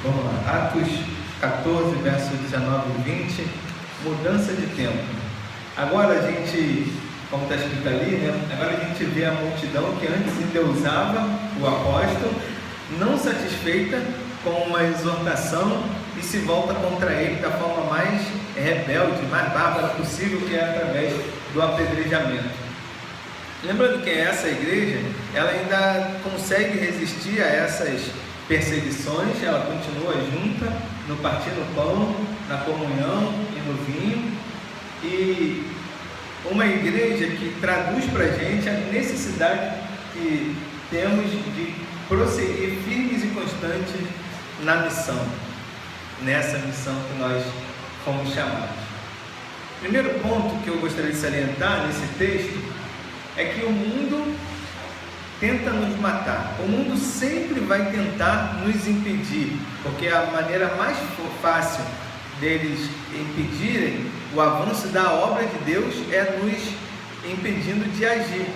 Vamos lá, Atos 14, versos 19 e 20, mudança de tempo. Agora a gente, como está escrito ali, né? Agora a gente vê a multidão que antes endeusava o apóstolo, não satisfeita com uma exortação, e se volta contra ele da forma mais rebelde, mais bárbara possível, que é através do apedrejamento. Lembrando que essa igreja, ela ainda consegue resistir a essas perseguições, ela continua junta no partir do pão, na comunhão e no vinho, e uma igreja que traduz para a gente a necessidade que temos de prosseguir firmes e constantes na missão, nessa missão que nós fomos chamados. Primeiro ponto que eu gostaria de salientar nesse texto é que o mundo tenta nos matar. O mundo sempre vai tentar nos impedir, porque a maneira mais fácil deles impedirem o avanço da obra de Deus é nos impedindo de agir.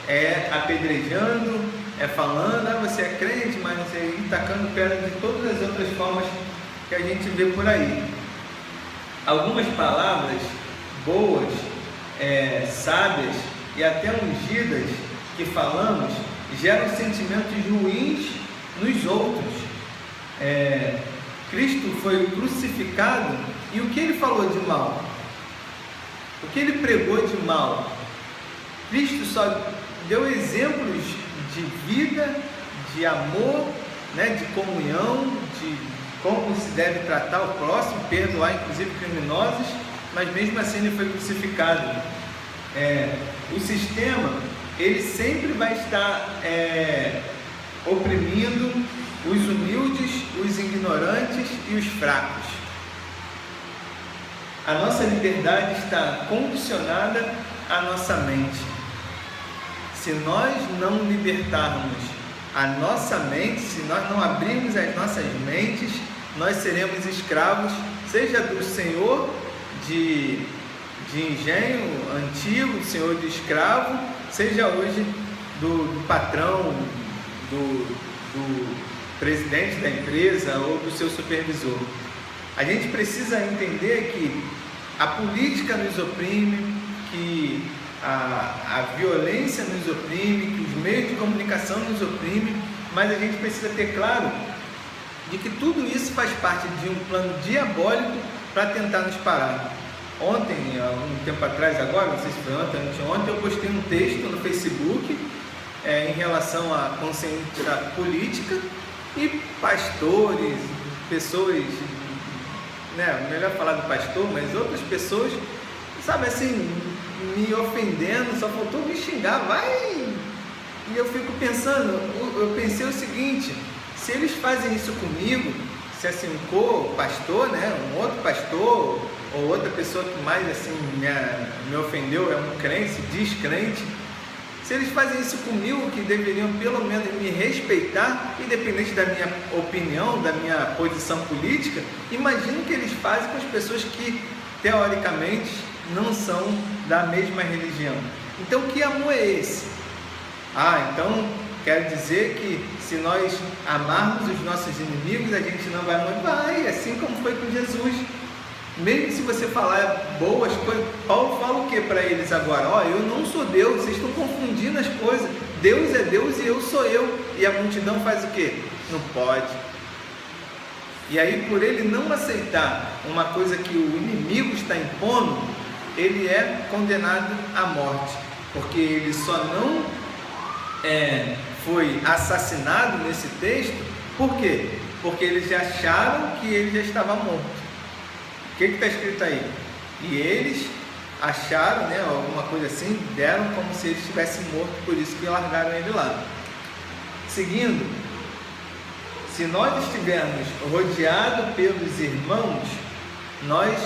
É apedrejando, é falando, você é crente, mas você está tacando pedra de todas as outras formas que a gente vê por aí. Algumas palavras boas, sábias e até ungidas que falamos geram sentimentos ruins nos outros. Cristo foi crucificado, e o que ele falou de mal? O que ele pregou de mal? Cristo só deu exemplos de vida, de amor, né, de comunhão, de como se deve tratar o próximo, perdoar inclusive criminosos, mas mesmo assim ele foi crucificado. O sistema, ele sempre vai estar oprimindo os humildes, os ignorantes e os fracos. A nossa liberdade está condicionada à nossa mente. Se nós não libertarmos a nossa mente, se nós não abrirmos as nossas mentes, nós seremos escravos, seja do senhor de engenho antigo, senhor de escravo, seja hoje do patrão, do presidente da empresa ou do seu supervisor. A gente precisa entender que a política nos oprime, que a violência nos oprime, que os meios de comunicação nos oprimem, mas a gente precisa ter claro de que tudo isso faz parte de um plano diabólico para tentar nos parar. Ontem, um tempo atrás agora, não sei se foi ontem, anteontem, eu postei um texto no Facebook em relação à consciência política, e pastores, pessoas, né, melhor falar do pastor, mas outras pessoas, sabe assim, me ofendendo, só faltou me xingar, vai! E eu fico pensando, eu pensei o seguinte: se eles fazem isso comigo, se assim um co-pastor, né, um outro pastor, ou outra pessoa que mais assim me ofendeu, é um crente, se diz crente, se eles fazem isso comigo, que deveriam pelo menos me respeitar, independente da minha opinião, da minha posição política, imagina o que eles fazem com as pessoas que teoricamente não são da mesma religião. Então, que amor é esse? Então quer dizer que se nós amarmos os nossos inimigos, a gente não vai morrer? Vai, assim como foi com Jesus. Mesmo se você falar boas coisas, Paulo fala o que para eles agora? Eu não sou Deus, vocês estão confundindo as coisas. Deus é Deus e eu sou eu. E a multidão faz o que? Não pode. E aí, por ele não aceitar uma coisa que o inimigo está impondo, ele é condenado à morte, porque ele só não foi assassinado nesse texto. Por quê? Porque eles já acharam que ele já estava morto. O que está escrito aí? E eles acharam, né, alguma coisa assim, deram como se ele estivesse morto, por isso que largaram ele lá. Seguindo, se nós estivermos rodeados pelos irmãos, nós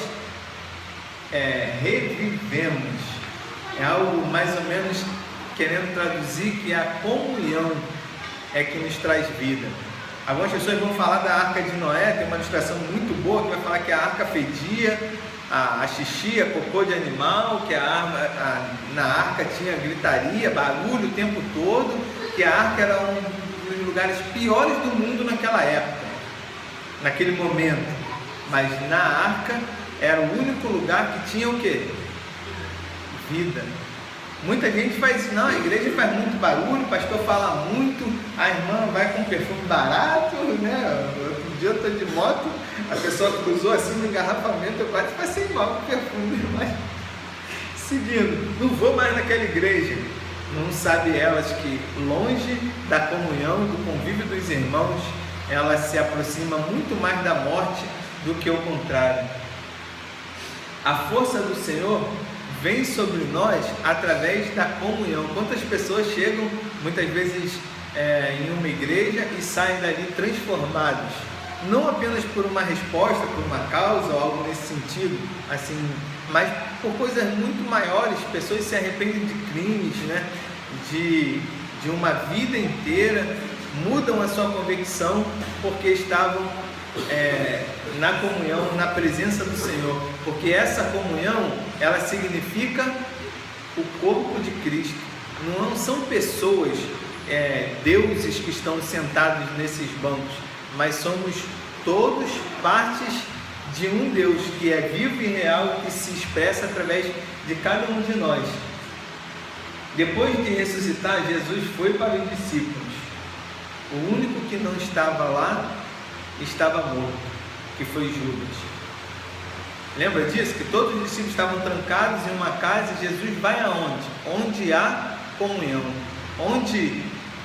revivemos. É algo mais ou menos querendo traduzir que a comunhão é que nos traz vida. Algumas pessoas vão falar da Arca de Noé, tem uma ilustração muito boa que vai falar que a arca fedia a xixi, a cocô de animal, que na arca tinha gritaria, barulho o tempo todo, que a arca era um dos lugares piores do mundo naquela época. naquele momento, mas na arca era o único lugar que tinha o quê? Vida. Muita gente faz, não, a igreja faz muito barulho, o pastor fala muito, a irmã vai com perfume barato, né? Outro dia eu estou de moto, a pessoa cruzou assim no engarrafamento, eu quase passei mal com perfume, mas seguindo, não vou mais naquela igreja. Não sabe elas que longe da comunhão, do convívio dos irmãos, ela se aproxima muito mais da morte do que o contrário. A força do Senhor vem sobre nós através da comunhão. Quantas pessoas chegam muitas vezes em uma igreja e saem dali transformados, não apenas por uma resposta, por uma causa ou algo nesse sentido, assim, mas por coisas muito maiores. Pessoas se arrependem de crimes, né? de uma vida inteira, mudam a sua convicção porque estavam na comunhão, na presença do Senhor, porque essa comunhão, ela significa o corpo de Cristo. Não são pessoas, deuses que estão sentados nesses bancos, mas somos todos partes de um Deus que é vivo e real, que se expressa através de cada um de nós. Depois de ressuscitar, Jesus foi para os discípulos. O único que não estava lá estava morto, que foi Judas. Lembra disso? Que todos os discípulos estavam trancados em uma casa e Jesus vai aonde? Onde há comunhão. Onde,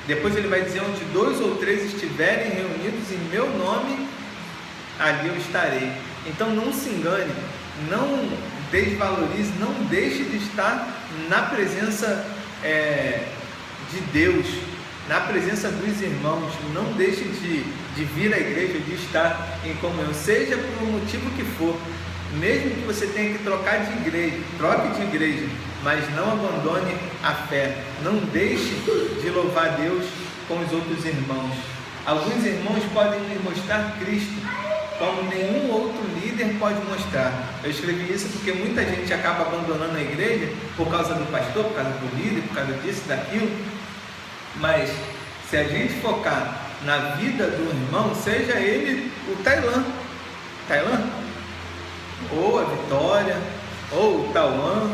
depois ele vai dizer, onde 2 ou 3 estiverem reunidos em meu nome, ali eu estarei. Então não se engane, não desvalorize, não deixe de estar na presença de Deus, na presença dos irmãos. Não deixe de vir à igreja, de estar em comunhão, seja por um motivo que for. Mesmo que você tenha que trocar de igreja, troque de igreja, mas não abandone a fé. Não deixe de louvar Deus com os outros irmãos. Alguns irmãos podem lhe mostrar Cristo como nenhum outro líder pode mostrar. Eu escrevi isso porque muita gente acaba abandonando a igreja por causa do pastor, por causa do líder, por causa disso, daquilo. Mas se a gente focar na vida do irmão, seja ele o Tailã, ou a Vitória, ou o Tauan,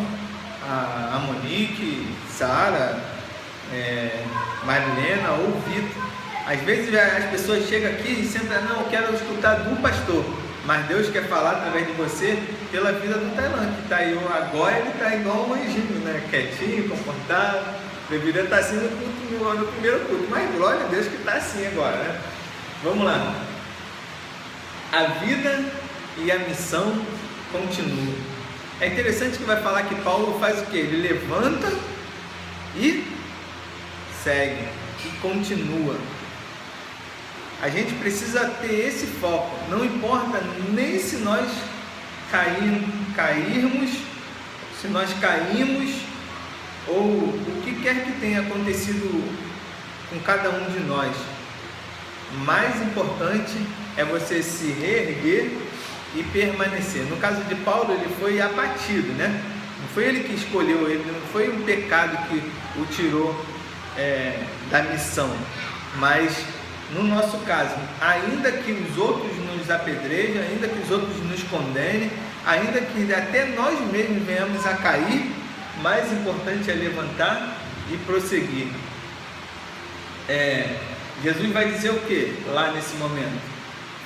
a Monique, Sara, Marilena ou o Vitor. Às vezes as pessoas chegam aqui e sentam, não, eu quero escutar do pastor, mas Deus quer falar através de você pela vida do Tailã, que está aí agora, ele está igual um anjinho, né? Quietinho, comportado, deveria estar assim no primeiro culto, mas glória a Deus que está assim agora, né? Vamos lá. A vida e a missão continuam. É interessante que vai falar que Paulo faz o quê? Ele levanta e segue, e continua. A gente precisa ter esse foco. Não importa nem se nós cairmos, se nós caímos, ou o que quer que tenha acontecido com cada um de nós. Mais importante é você se reerguer e permanecer. No caso de Paulo, ele foi abatido, né? Não foi ele que escolheu, ele não foi um pecado que o tirou da missão, mas no nosso caso, ainda que os outros nos apedrejem, ainda que os outros nos condenem, ainda que até nós mesmos venhamos a cair, mais importante é levantar e prosseguir. Jesus vai dizer o que lá nesse momento?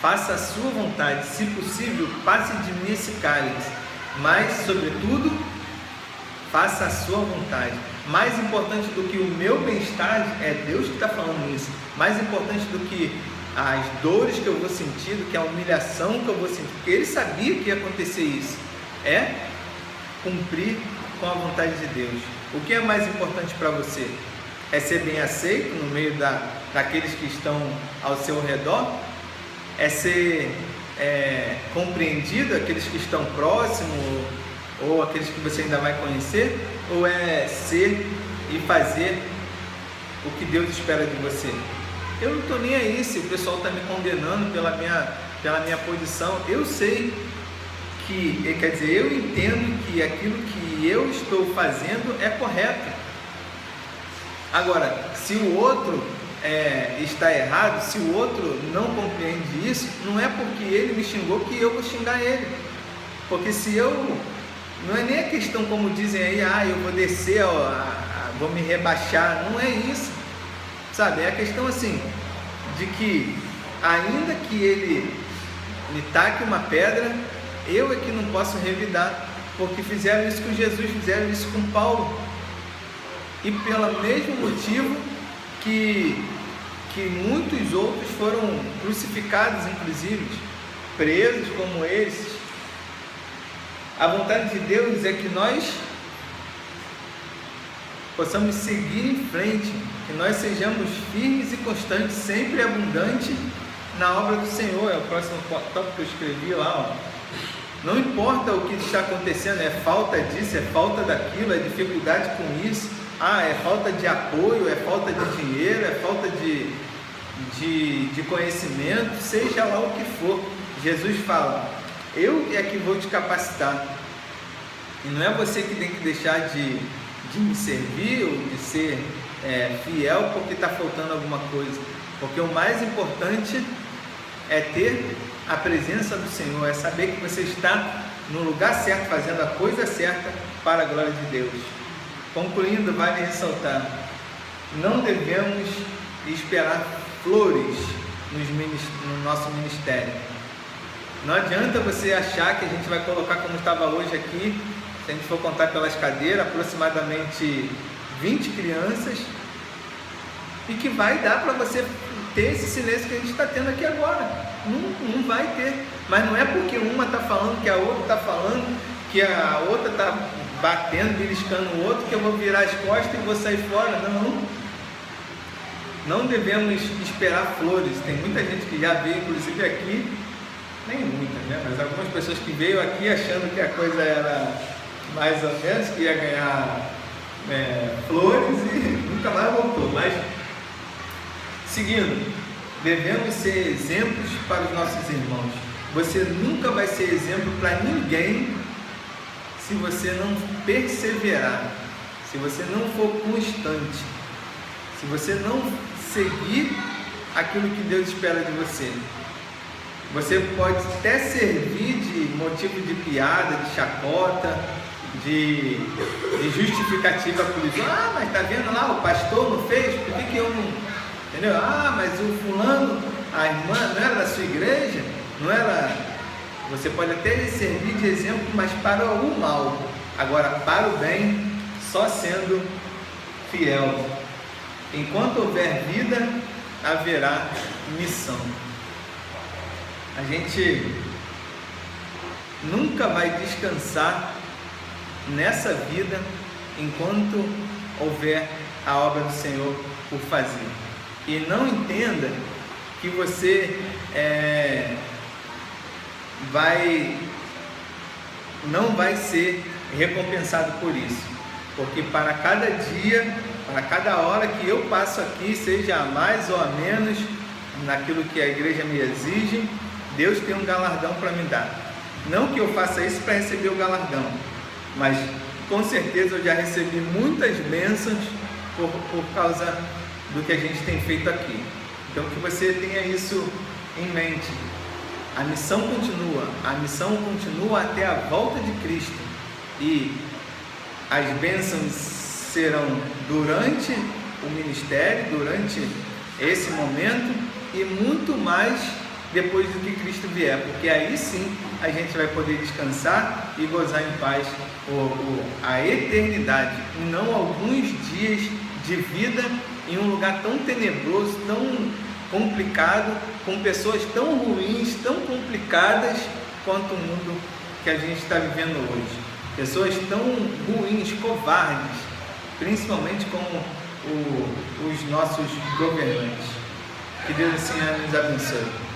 Faça a sua vontade, se possível, passe de mim esse cálice, mas sobretudo, faça a sua vontade. Mais importante do que o meu bem-estar, é Deus que está falando isso. Mais importante do que as dores que eu vou sentir, do que a humilhação que eu vou sentir, porque ele sabia que ia acontecer isso, é cumprir com a vontade de Deus. O que é mais importante para você? É ser bem aceito no meio daqueles que estão ao seu redor? É ser compreendido, aqueles que estão próximos, ou aqueles que você ainda vai conhecer? Ou é ser e fazer o que Deus espera de você? Eu não estou nem aí se o pessoal está me condenando pela minha posição. Eu sei que, quer dizer, eu entendo que aquilo que eu estou fazendo é correto. Agora, se o outro está errado, se o outro não compreende isso, não é porque ele me xingou que eu vou xingar ele. Porque se eu... Não é nem a questão como dizem aí, eu vou descer, vou me rebaixar. Não é isso, sabe? É a questão assim, de que ainda que ele me taque uma pedra, eu é que não posso revidar. Porque fizeram isso com Jesus, fizeram isso com Paulo. E pelo mesmo motivo que muitos outros foram crucificados, inclusive, presos como esses. A vontade de Deus é que nós possamos seguir em frente, que nós sejamos firmes e constantes, sempre abundantes na obra do Senhor. É o próximo tópico que eu escrevi lá, Não importa o que está acontecendo, é falta disso, é falta daquilo, é dificuldade com isso, é falta de apoio, é falta de dinheiro, é falta de conhecimento, seja lá o que for. Jesus fala: eu é que vou te capacitar, e não é você que tem que deixar de me servir ou de ser fiel porque está faltando alguma coisa, porque o mais importante é ter a presença do Senhor, é saber que você está no lugar certo, fazendo a coisa certa para a glória de Deus. Concluindo, vale ressaltar: não devemos esperar flores no nosso ministério. Não adianta você achar que a gente vai colocar como estava hoje aqui, se a gente for contar pelas cadeiras, aproximadamente 20 crianças, e que vai dar para você ter esse silêncio que a gente está tendo aqui agora. Não vai ter. Mas não é porque uma está falando, que a outra está falando, que a outra está batendo, beliscando o outro, que eu vou virar as costas e vou sair fora. Não devemos esperar flores. Tem muita gente que já veio, inclusive aqui, nem muita, né? Mas algumas pessoas que veio aqui achando que a coisa era mais ou menos, que ia ganhar flores e nunca mais voltou. Mas, seguindo, devemos ser exemplos para os nossos irmãos. Você nunca vai ser exemplo para ninguém se você não perseverar, se você não for constante, se você não seguir aquilo que Deus espera de você. Você pode até servir de motivo de piada, de chacota, de justificativa por isso. Mas tá vendo lá, o pastor não fez, por que eu não... Entendeu? Mas o fulano, a irmã, não era da sua igreja? Não era... Você pode até servir de exemplo, mas para o mal. Agora, para o bem, só sendo fiel. Enquanto houver vida, haverá missão. A gente nunca vai descansar nessa vida enquanto houver a obra do Senhor por fazer. E não entenda que você não vai ser recompensado por isso, porque para cada dia, para cada hora que eu passo aqui, seja a mais ou a menos naquilo que a igreja me exige, Deus tem um galardão para me dar. Não que eu faça isso para receber o galardão, mas com certeza eu já recebi muitas bênçãos por causa do que a gente tem feito aqui. Então que você tenha isso em mente. A missão continua até a volta de Cristo, e as bênçãos serão durante o ministério, durante esse momento, e muito mais depois do que Cristo vier, porque aí sim a gente vai poder descansar e gozar em paz a eternidade, e não alguns dias de vida em um lugar tão tenebroso, tão complicado, com pessoas tão ruins, tão complicadas quanto o mundo que a gente está vivendo hoje. Pessoas tão ruins, covardes, principalmente como os nossos governantes. Que Deus assim nos abençoe.